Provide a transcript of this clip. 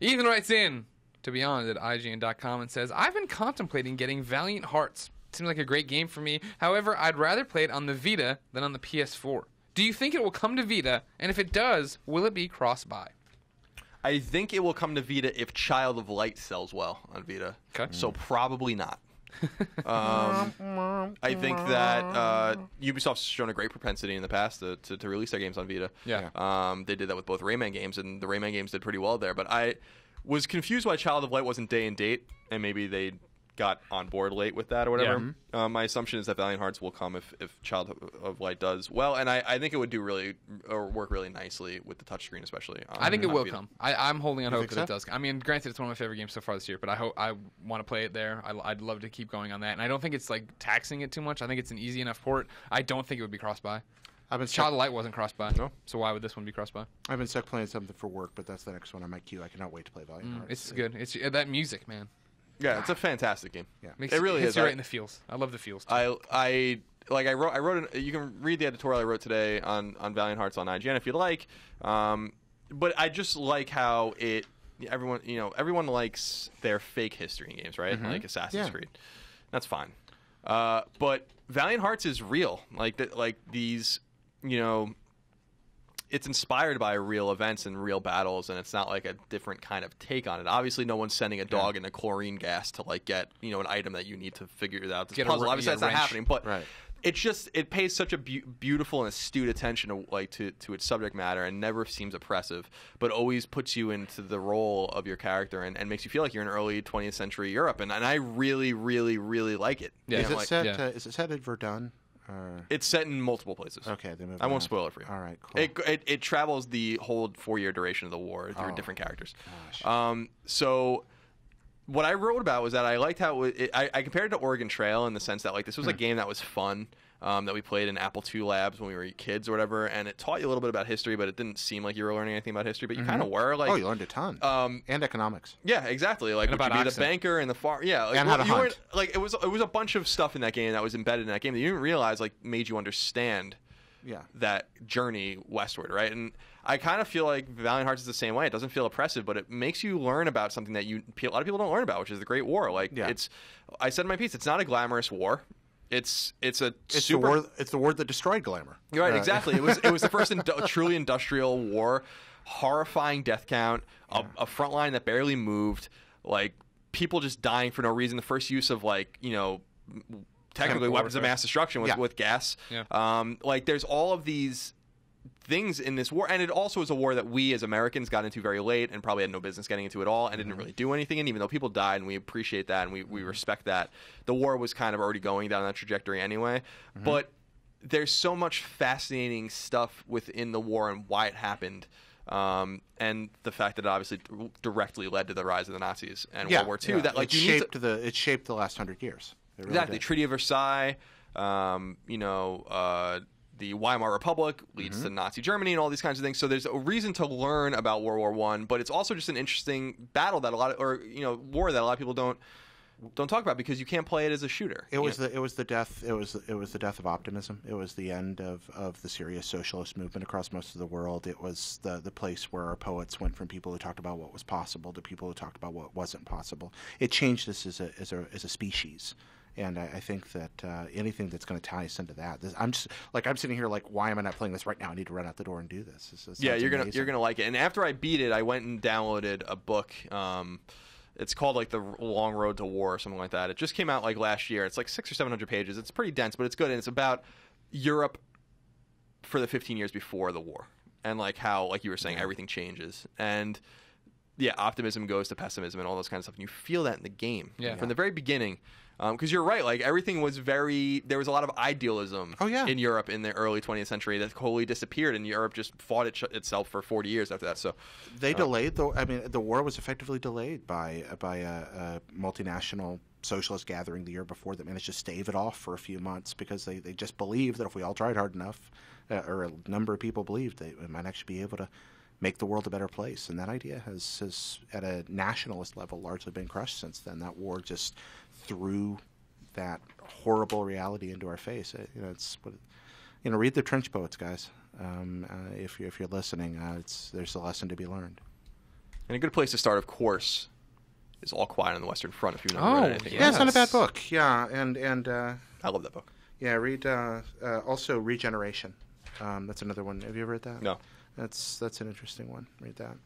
Ethan writes in to Beyond at ign.com and says, I've been contemplating getting Valiant Hearts. Seems like a great game for me. However, I'd rather play it on the Vita than on the PS4. Do you think it will come to Vita? And if it does, will it be cross-buy? I think it will come to Vita if Child of Light sells well on Vita. Okay. So probably not. I think that Ubisoft's shown a great propensity in the past to release their games on Vita. Yeah. They did that with both Rayman games, and the Rayman games did pretty well there. But I was confused why Child of Light wasn't day and date, and maybe they got on board late with that or whatever. Yeah. My assumption is that Valiant Hearts will come if Child of Light does well, and I think it would do work really nicely with the touchscreen, especially. I think it will come. I'm holding on hope that so? it does. I mean, granted, it's one of my favorite games so far this year, but I want to play it there. I'd love to keep going on that, and I don't think it's like taxing it too much. I think it's an easy enough port. I don't think it would be cross-buy. Child of Light wasn't cross-buy, No. So why would this one be cross-buy? I've been stuck playing something for work, but that's the next one on my queue. I cannot wait to play Valiant Hearts. It's good. It's that music, man. Yeah, it's a fantastic game. Yeah. It really hits is. you right in the feels. I love the feels. Too. I wrote. You can read the editorial I wrote today on Valiant Hearts on IGN if you'd like. But I just like how everyone likes their fake history in games, right? Like Assassin's Creed. That's fine. But Valiant Hearts is real. These, it's inspired by real events and real battles, and it's not like a different kind of take on it. Obviously, no one's sending a dog in a chlorine gas to get an item that you need to figure it out. This puzzle. Obviously, that's not happening, but it pays such a beautiful and astute attention to its subject matter, and never seems oppressive, but always puts you into the role of your character and makes you feel like you're in early 20th century Europe, and I really, really, really like it. Yeah. Is it set at Verdun? It's set in multiple places. Okay, they move I won't around. spoil it for you. All right, cool. It travels the whole 4-year duration of the war through different characters. Gosh. So what I wrote about was that I liked how I compared it to Oregon Trail in the sense that this was a game that was fun. That we played in Apple II labs when we were kids or whatever, and it taught you a little bit about history, but it didn't seem like you were learning anything about history, but you kind of were. You learned a ton. And economics. Yeah, exactly. Would about you be accent. the banker and the farm? Yeah, And how to hunt. It was a bunch of stuff in that game that was embedded in that game that you didn't realize made you understand that journey westward, right? And I kind of feel like Valiant Hearts is the same way. It doesn't feel oppressive, but it makes you learn about something that a lot of people don't learn about, which is the Great War. I said in my piece, it's not a glamorous war. It's the war that destroyed glamour. You're right, exactly. It was the first truly industrial war, horrifying death count, a front line that barely moved, people just dying for no reason. The first use of technically weapons of mass destruction with gas. Yeah. There's all of these things in this war, and it also is a war that we as Americans got into very late and probably had no business getting into at all, and didn't really do anything. And even though people died, and we appreciate that and we respect that, the war was kind of already going down that trajectory anyway. But there's so much fascinating stuff within the war and why it happened, and the fact that it obviously directly led to the rise of the Nazis and World War II. That it shaped the last 100 years. Really exactly. did. Treaty of Versailles. The Weimar Republic leads to Nazi Germany and all these kinds of things. So there's a reason to learn about World War I, but it's also just an interesting battle that war that a lot of people don't talk about because you can't play it as a shooter. It was the death of optimism. It was the end of the serious socialist movement across most of the world. It was the place where our poets went from people who talked about what was possible to people who talked about what wasn't possible. It changed us as a species. And I think that anything that's going to tie us into that, I'm sitting here why am I not playing this right now? I need to run out the door and do this. You're gonna like it. And after I beat it, I went and downloaded a book. It's called The Long Road to War or something like that. It just came out last year. It's 600 or 700 pages. It's pretty dense, but it's good, and it's about Europe for the 15 years before the war, and how you were saying everything changes, and optimism goes to pessimism and all those kinds of stuff. And you feel that in the game from the very beginning. Because you're right, everything was there was a lot of idealism in Europe in the early 20th century that wholly disappeared, and Europe just fought itself for 40 years after that. So they delayed the war was effectively delayed by a multinational socialist gathering the year before that managed to stave it off for a few months because they just believed that if we all tried hard enough, or a number of people believed, they might actually be able to make the world a better place. And that idea has at a nationalist level largely been crushed since then. That war just threw that horrible reality into our face. Read the Trench Poets, guys. If you're listening, there's a lesson to be learned. And a good place to start, of course, is All Quiet on the Western Front. If you've never read anything, yeah, it's not a bad Yes. book. Yeah, and I love that book. yeah, read also Regeneration. That's another one. Have you ever read that? No. That's an interesting one. Read that.